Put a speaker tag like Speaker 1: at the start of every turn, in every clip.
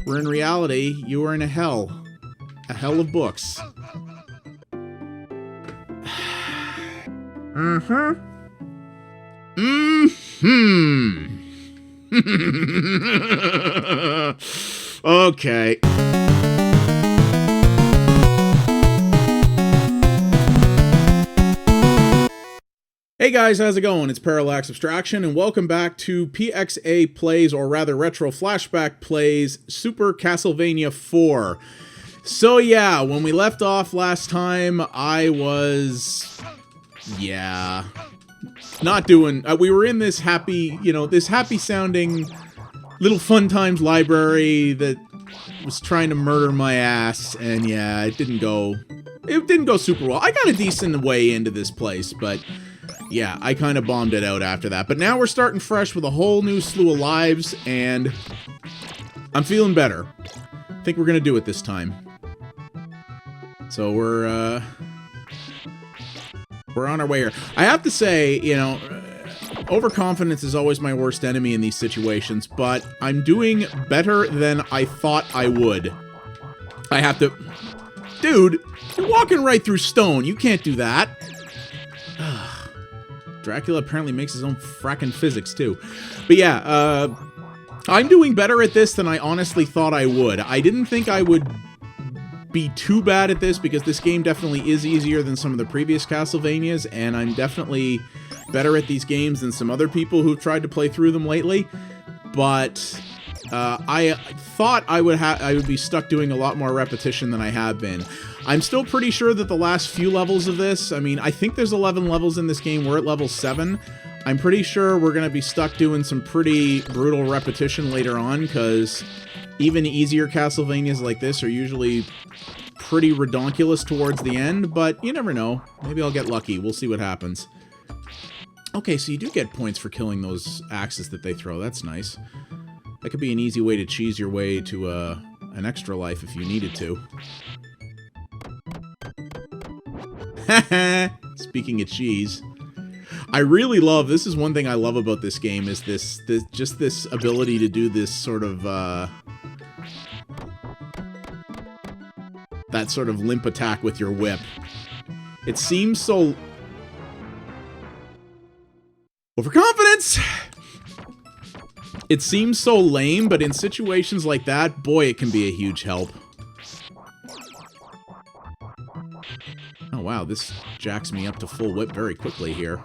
Speaker 1: where in reality, you are in a hell. A hell of books. Okay. Hey guys, how's it going? It's Parallax Abstraction, and welcome back to PXA Plays, or rather Retro Flashback Plays, Super Castlevania 4. So yeah, when we left off last time, I was... not doing... we were in this happy, this happy-sounding little fun times library that was trying to murder my ass, and yeah, it didn't go super well. I got a decent way into this place, but... yeah, I kind of bombed it out after that. But now we're starting fresh with a whole new slew of lives, and I'm feeling better. I think we're going to do it this time. So we're on our way here. I have to say, overconfidence is always my worst enemy in these situations, but I'm doing better than I thought I would. I have to... Dude, you're walking right through stone. You can't do that. Dracula apparently makes his own frackin' physics, too. But yeah, I'm doing better at this than I honestly thought I would. I didn't think I would be too bad at this, because this game definitely is easier than some of the previous Castlevanias, and I'm definitely better at these games than some other people who've tried to play through them lately. But I thought I would be stuck doing a lot more repetition than I have been. I'm still pretty sure that the last few levels of this, I think there's 11 levels in this game, we're at level 7. I'm pretty sure we're going to be stuck doing some pretty brutal repetition later on, because even easier Castlevanias like this are usually pretty redonkulous towards the end, but you never know. Maybe I'll get lucky. We'll see what happens. Okay, so you do get points for killing those axes that they throw. That's nice. That could be an easy way to cheese your way to an extra life if you needed to. Speaking of cheese, I really love, this is one thing I love about this game, is this ability to do this sort of, that sort of limp attack with your whip. It seems so... overconfidence! It seems so lame, but in situations like that, boy, it can be a huge help. Oh wow, this jacks me up to full whip very quickly here.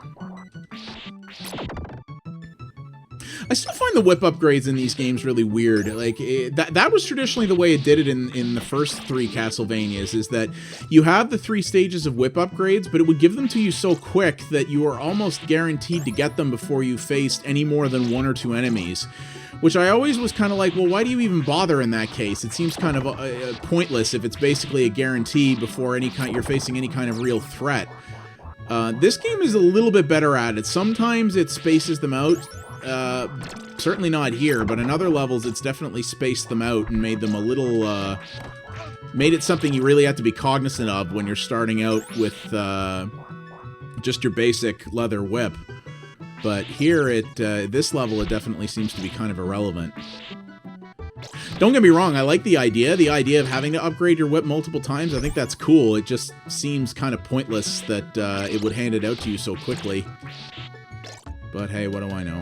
Speaker 1: I still find the whip upgrades in these games really weird. Like, that was traditionally the way it did it in the first 3 Castlevanias, is that you have the 3 stages of whip upgrades, but it would give them to you so quick that you are almost guaranteed to get them before you faced any more than 1 or 2 enemies. Which I always was kind of like, well, why do you even bother in that case? It seems kind of pointless if it's basically a guarantee before you're facing any kind of real threat. This game is a little bit better at it. Sometimes it spaces them out. Certainly not here, but in other levels it's definitely spaced them out and made them a little, made it something you really have to be cognizant of when you're starting out with just your basic leather whip. But here at this level, it definitely seems to be kind of irrelevant. Don't get me wrong, I like the idea of having to upgrade your whip multiple times. I think that's cool. It just seems kind of pointless that it would hand it out to you so quickly. But hey, what do I know?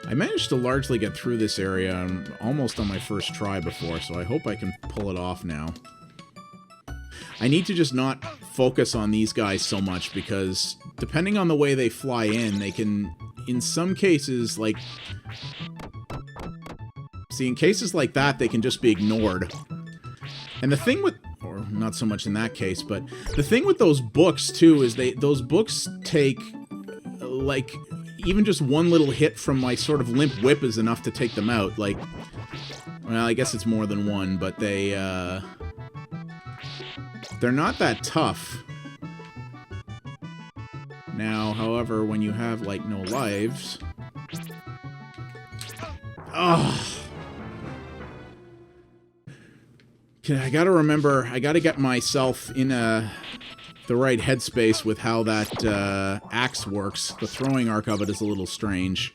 Speaker 1: I managed to largely get through this area almost on my first try before, so I hope I can pull it off now. I need to just not focus on these guys so much, because depending on the way they fly in, they can, in some cases, like... see, in cases like that, they can just be ignored. And the thing with... or not so much in that case, but the thing with those books, too, is those books take, like... even just one little hit from my sort of limp whip is enough to take them out. Like, well, I guess it's more than one, but they're not that tough. Now, however, when you have, like, no lives... ugh! I gotta remember, I gotta get myself in a the right headspace with how that axe works. The throwing arc of it is a little strange.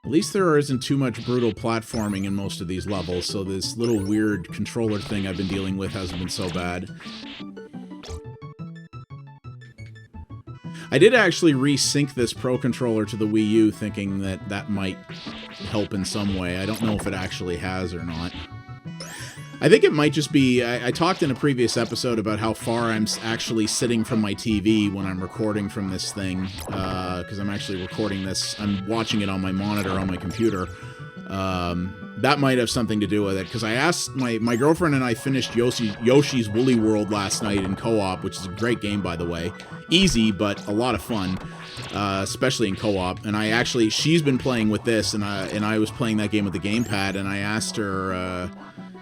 Speaker 1: At least there isn't too much brutal platforming in most of these levels, so this little weird controller thing I've been dealing with hasn't been so bad. I did actually resync this Pro Controller to the Wii U, thinking that that might help in some way. I don't know if it actually has or not. I think it might just be... I talked in a previous episode about how far I'm actually sitting from my TV when I'm recording from this thing, because I'm actually recording this. I'm watching it on my monitor on my computer. That might have something to do with it, because I asked... My girlfriend and I finished Yoshi's Woolly World last night in co-op, which is a great game, by the way. Easy, but a lot of fun, especially in co-op. And I actually... She's been playing with this, and I was playing that game with the gamepad, and I asked her...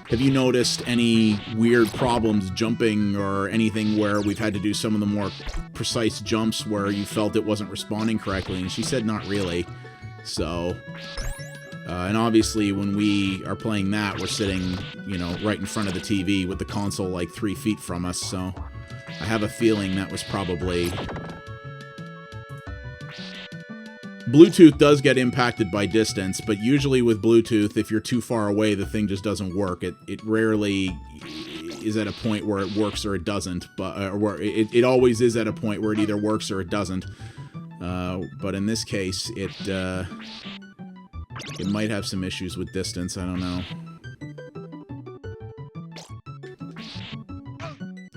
Speaker 1: have you noticed any weird problems jumping or anything where we've had to do some of the more precise jumps where you felt it wasn't responding correctly? And she said not really. So, and obviously when we are playing that, we're sitting, you know, right in front of the TV with the console like 3 feet from us. So I have a feeling that was probably... Bluetooth does get impacted by distance, but usually with Bluetooth, if you're too far away, the thing just doesn't work. It rarely is at a point where it works or it doesn't, but where it always is at a point where it either works or it doesn't. But in this case, it might have some issues with distance. I don't know.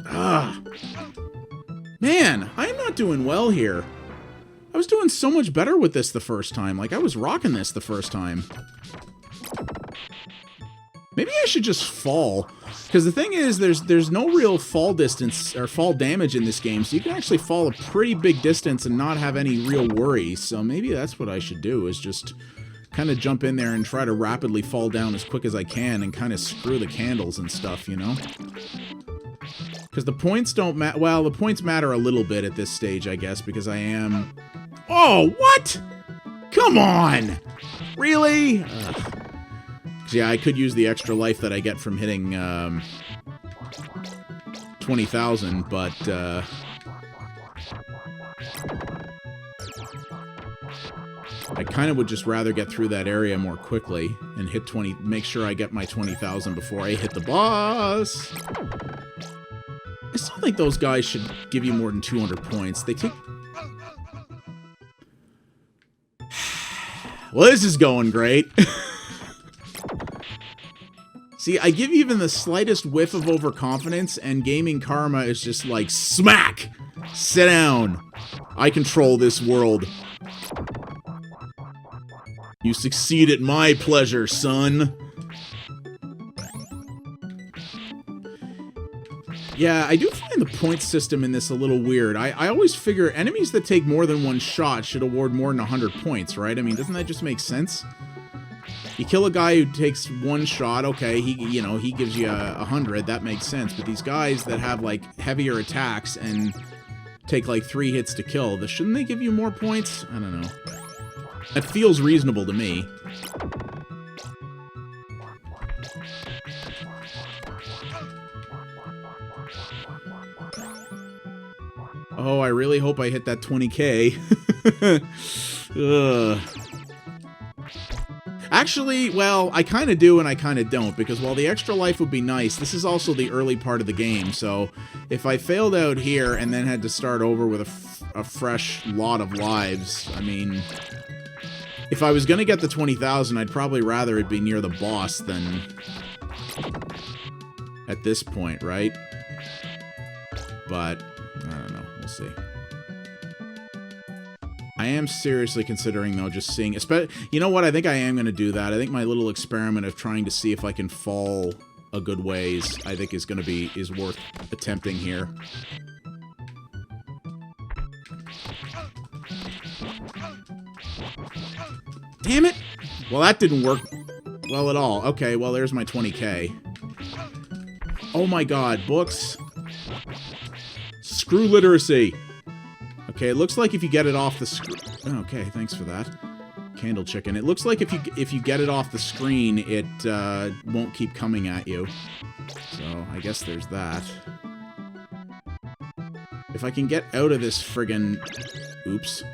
Speaker 1: Ah, man, I'm not doing well here. I was doing so much better with this the first time. Like, I was rocking this the first time. Maybe I should just fall. Because the thing is, there's no real fall distance or fall damage in this game, so you can actually fall a pretty big distance and not have any real worries. So maybe that's what I should do, is just kind of jump in there and try to rapidly fall down as quick as I can and kind of screw the candles and stuff, you know? Because the points don't matter. Well, the points matter a little bit at this stage, I guess, because I am... Oh, what? Come on! Really? Yeah, I could use the extra life that I get from hitting 20,000, but I kind of would just rather get through that area more quickly and hit 20. Make sure I get my 20,000 before I hit the boss. I still think those guys should give you more than 200 points. They take... Well, this is going great. See, I give even the slightest whiff of overconfidence, and Gaming Karma is just like, smack! Sit down. I control this world. You succeed at my pleasure, son. Yeah, I do find the point system in this a little weird. I always figure enemies that take more than one shot should award more than 100 points, right? I mean, doesn't that just make sense? You kill a guy who takes one shot, okay, he gives you 100, that makes sense. But these guys that have, like, heavier attacks and take, like, 3 hits to kill, shouldn't they give you more points? I don't know. That feels reasonable to me. Oh, I really hope I hit that 20K. Ugh. Actually, well, I kind of do and I kind of don't, because while the extra life would be nice, this is also the early part of the game, so if I failed out here and then had to start over with a fresh lot of lives, I mean, if I was going to get the 20,000, I'd probably rather it be near the boss than at this point, right? But, I don't know. We'll see. I am seriously considering, though, just seeing... You know what? I think I am going to do that. I think my little experiment of trying to see if I can fall a good ways, I think is worth attempting here. Damn it! Well, that didn't work well at all. Okay, well, there's my 20K. Oh my god, books. Screw literacy. Okay, it looks like if you get it off the screen... Okay, thanks for that. Candle chicken. It looks like if you get it off the screen, it won't keep coming at you. So I guess there's that. If I can get out of this friggin'... Oops.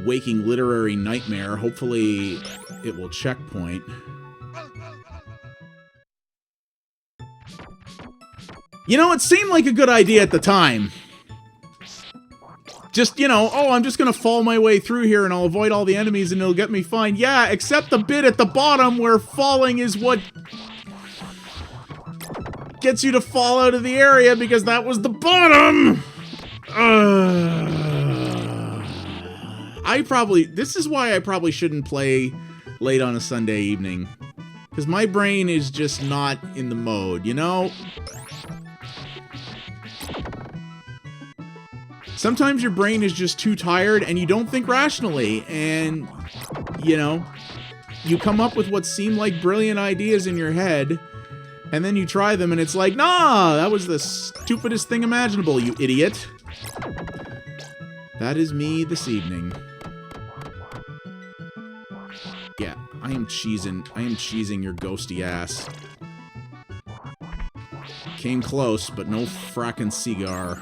Speaker 1: Waking literary nightmare, hopefully it will checkpoint. You know, it seemed like a good idea at the time. Just, you know, oh, I'm just gonna fall my way through here and I'll avoid all the enemies and it'll get me fine. Yeah, except the bit at the bottom where falling is what gets you to fall out of the area because that was the bottom! This is why I probably shouldn't play late on a Sunday evening. Because my brain is just not in the mode, you know? Sometimes your brain is just too tired and you don't think rationally, and, you know, you come up with what seem like brilliant ideas in your head, and then you try them and it's like, nah, that was the stupidest thing imaginable, you idiot. That is me this evening. Yeah, I am cheesing your ghosty ass. Came close, but no frackin' cigar.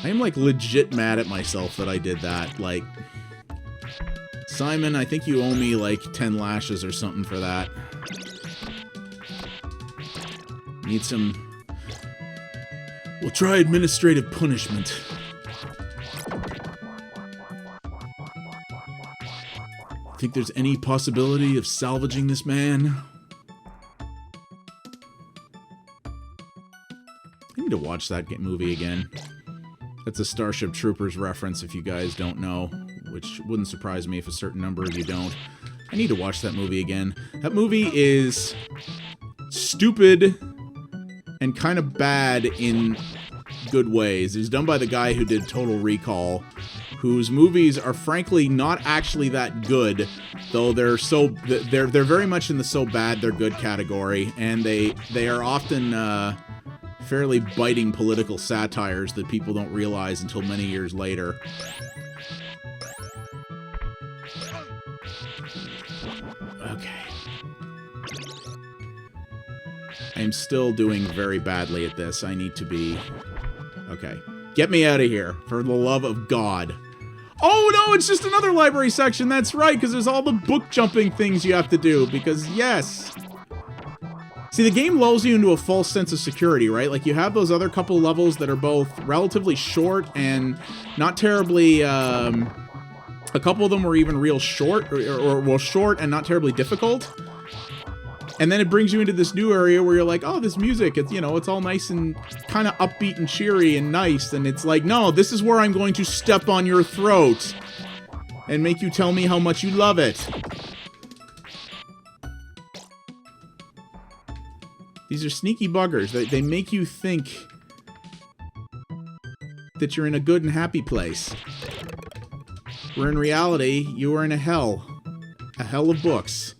Speaker 1: I am, like, legit mad at myself that I did that. Like, Simon, I think you owe me, like, 10 lashes or something for that. Need some... We'll try administrative punishment. Think there's any possibility of salvaging this man? I need to watch that movie again. That's a Starship Troopers reference if you guys don't know, which wouldn't surprise me if a certain number of you don't. I need to watch that movie again. That movie is stupid and kind of bad in good ways. It was done by the guy who did Total Recall, whose movies are frankly not actually that good, though they're very much in the so bad they're good category, and they are often fairly biting political satires that people don't realize until many years later. Okay. I'm still doing very badly at this. I need to be... Okay. Get me out of here, for the love of God. Oh, no, it's just another library section. That's right, because there's all the book jumping things you have to do, because, yes... See, the game lulls you into a false sense of security, right? Like, you have those other couple levels that are both relatively short and not terribly, a couple of them were even real short, or short and not terribly difficult. And then it brings you into this new area where you're like, oh, this music, it's, you know, it's all nice and kind of upbeat and cheery and nice. And it's like, no, this is where I'm going to step on your throat and make you tell me how much you love it. These are sneaky buggers. They make you think that you're in a good and happy place. Where in reality, you are in a hell. A hell of books.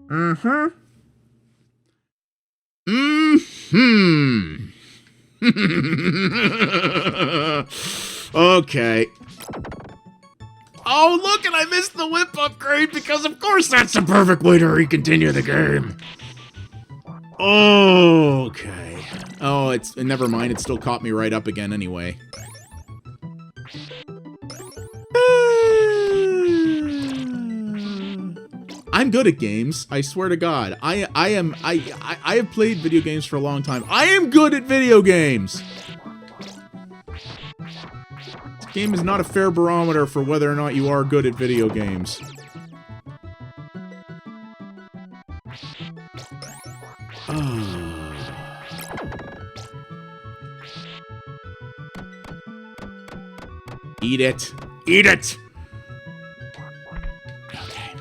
Speaker 1: Mm-hmm. Mm-hmm. Okay. Oh, look, and I missed the whip upgrade because, of course, that's the perfect way to recontinue the game. Okay. Oh, never mind. It still caught me right up again anyway. I'm good at games. I swear to God. I have played video games for a long time. I am good at video games. Game is not a fair barometer for whether or not you are good at video games. Eat it. Eat it! Okay.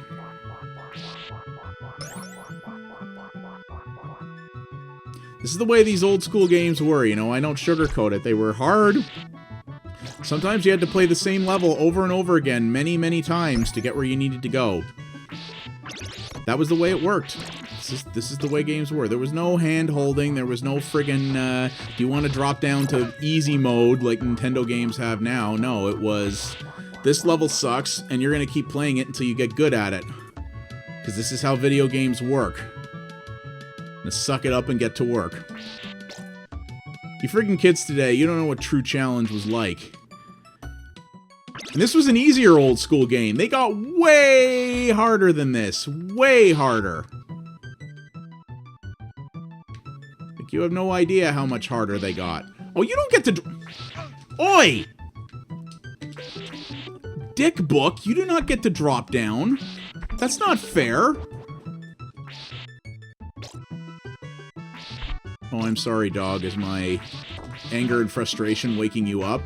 Speaker 1: This is the way these old school games were, you know, I don't sugarcoat it. They were hard. Sometimes you had to play the same level over and over again many, many times to get where you needed to go. that was the way it worked. This is the way games were. There was no hand-holding. There was no friggin', do you want to drop down to easy mode like Nintendo games have now? No, it was, this level sucks, and you're going to keep playing it until you get good at it. Because this is how video games work. Now suck it up and get to work. You friggin' kids today, you don't know what true challenge was like. And this was an easier old school game. They got way harder than this. Way harder. Like, you have no idea how much harder they got. Oh, you don't get to... Oi! Dick book, you do not get to drop down. That's not fair. Oh, I'm sorry, dog. Is my anger and frustration waking you up?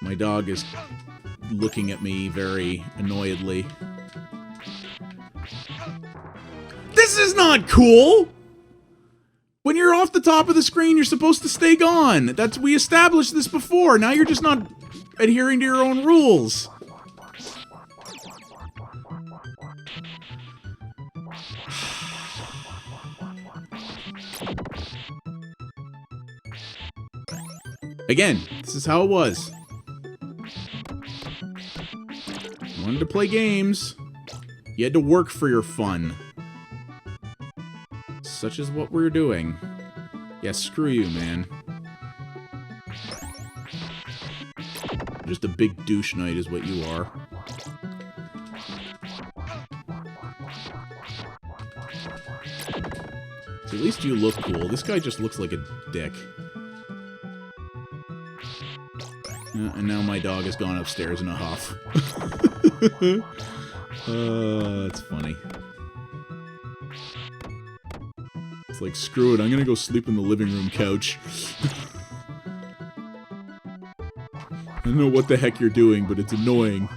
Speaker 1: My dog is looking at me very annoyedly. This is not cool! When you're off the top of the screen, you're supposed to stay gone. We established this before. Now you're just not adhering to your own rules. Again, this is how it was. You wanted to play games, you had to work for your fun. Such is what we're doing. Yeah, screw you, man. Just a big douche knight is what you are. So at least you look cool. This guy just looks like a dick. And now my dog has gone upstairs in a huff. That's funny. It's like, screw it, I'm gonna go sleep in the living room couch. I don't know what the heck you're doing, but it's annoying.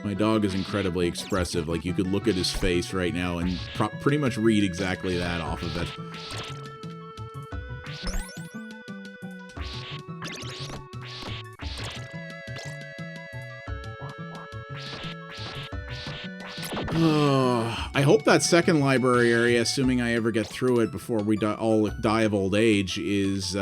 Speaker 1: My dog is incredibly expressive. Like, you could look at his face right now and pretty much read exactly that off of it. I hope that second library area, assuming I ever get through it before we all die of old age, is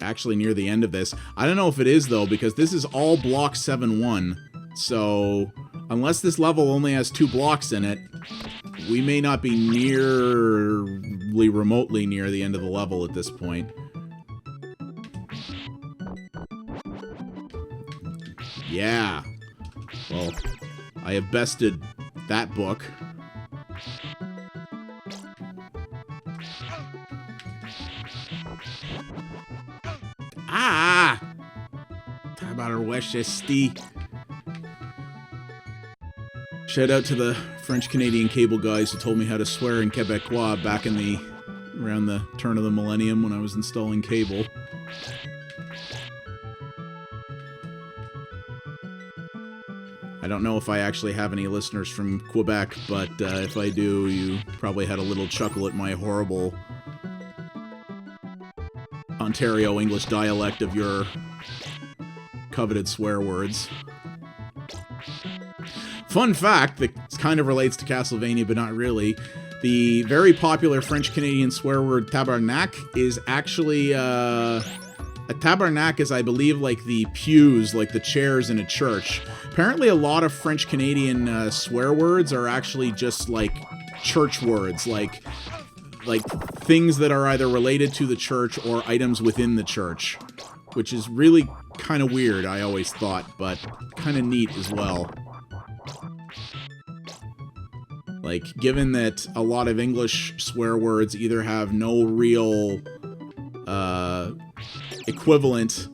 Speaker 1: actually near the end of this. I don't know if it is, though, because this is all block 7-1. So, unless this level only has 2 blocks in it, we may not be nearly remotely near the end of the level at this point. Yeah. Well, I have bested that book. Ah! How about our Westchester? Shout out to the French-Canadian cable guys who told me how to swear in Quebecois back in around the turn of the millennium when I was installing cable. I don't know if I actually have any listeners from Quebec, but if I do, you probably had a little chuckle at my horrible Ontario English dialect of your coveted swear words. Fun fact that kind of relates to Castlevania, but not really. The very popular French-Canadian swear word tabarnak is actually, a tabarnak is, I believe, like the pews, like the chairs in a church. Apparently a lot of French-Canadian swear words are actually just like church words, like things that are either related to the church or items within the church, which is really kind of weird, I always thought, but kind of neat as well. Like, given that a lot of English swear words either have no real equivalent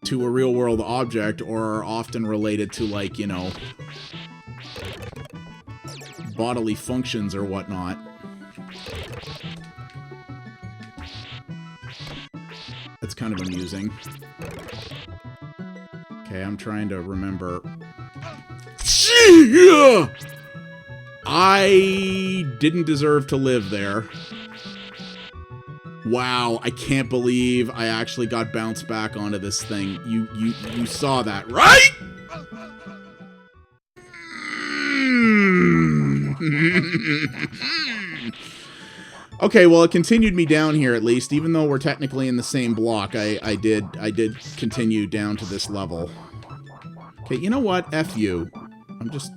Speaker 1: to a real-world object or are often related to, like, you know, bodily functions or whatnot. That's kind of amusing. Okay, I'm trying to remember. I didn't deserve to live there. Wow, I can't believe I actually got bounced back onto this thing. You saw that, right? Okay, well, it continued me down here at least, even though we're technically in the same block. I did continue down to this level. Okay, you know what? F you. I'm just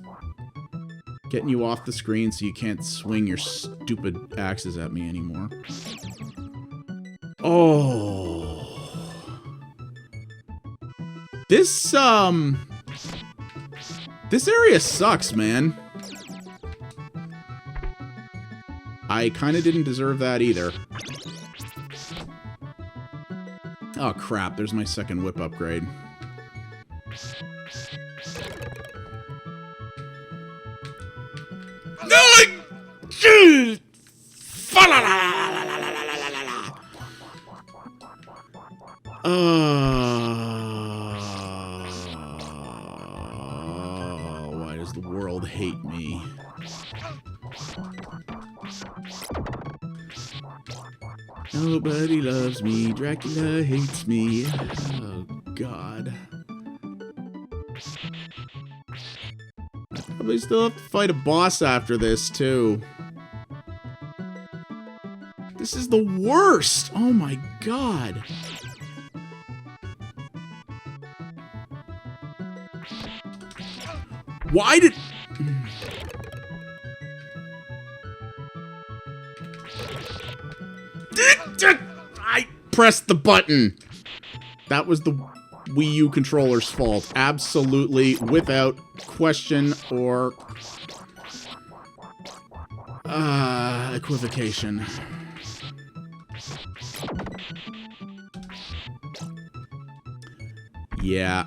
Speaker 1: getting you off the screen so you can't swing your stupid axes at me anymore. Oh. This area sucks, man. I kind of didn't deserve that either. Oh, crap. There's my second whip upgrade. Why does the world hate me? Nobody loves me. Dracula hates me. Oh, God. I probably still have to fight a boss after this, too. This is the worst! Oh, my God. Why did... I pressed the button. That was the Wii U controller's fault. Absolutely, without question or equivocation. Yeah,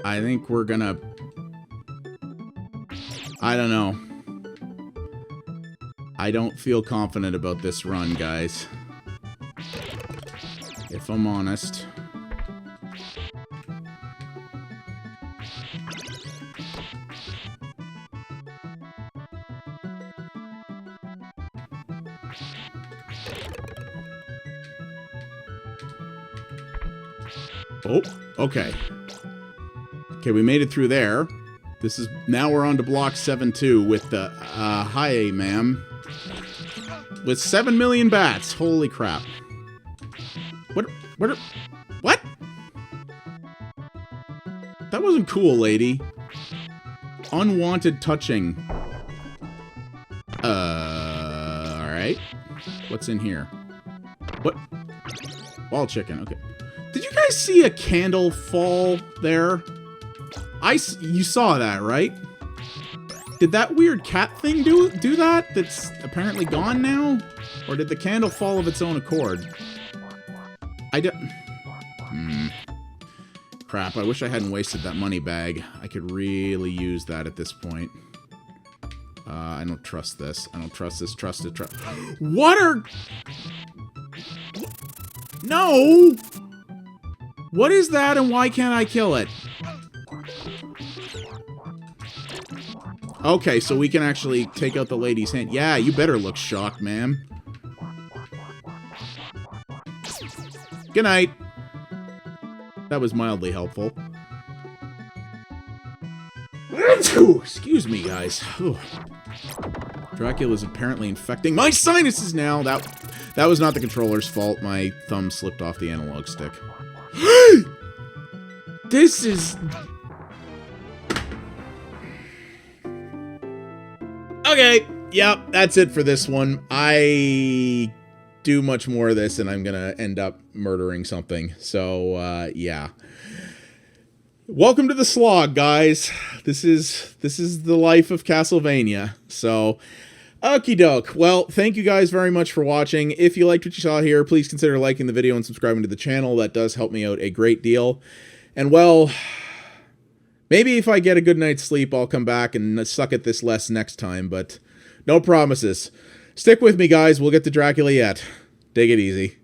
Speaker 1: I think we're gonna... I don't know. I don't feel confident about this run, guys. If I'm honest. Oh, okay. Okay, we made it through there. This is... Now we're on to block 7-2 with the... hi, ma'am. With 7 million bats. Holy crap. What? That wasn't cool, lady. Unwanted touching. Alright. What's in here? What? Ball chicken, okay. Did you guys see a candle fall there? You saw that, right? Did that weird cat thing do that? That's apparently gone now? Or did the candle fall of its own accord? I don't... Crap, I wish I hadn't wasted that money bag. I could really use that at this point. I don't trust this. I don't trust this. Trust. What are... No! What is that and why can't I kill it? Okay, so we can actually take out the lady's hand. Yeah, you better look shocked, ma'am. Good night. That was mildly helpful. Excuse me, guys. Dracula is apparently infecting my sinuses now. That was not the controller's fault. My thumb slipped off the analog stick. This is... Okay, yep, that's it for this one. I do much more of this and I'm gonna end up murdering something. So, yeah. Welcome to the slog, guys. This is the life of Castlevania. So, okie doke. Well, thank you guys very much for watching. If you liked what you saw here, please consider liking the video and subscribing to the channel. That does help me out a great deal. And, well... maybe if I get a good night's sleep, I'll come back and suck at this less next time, but no promises. Stick with me, guys. We'll get to Dracula yet. Take it easy.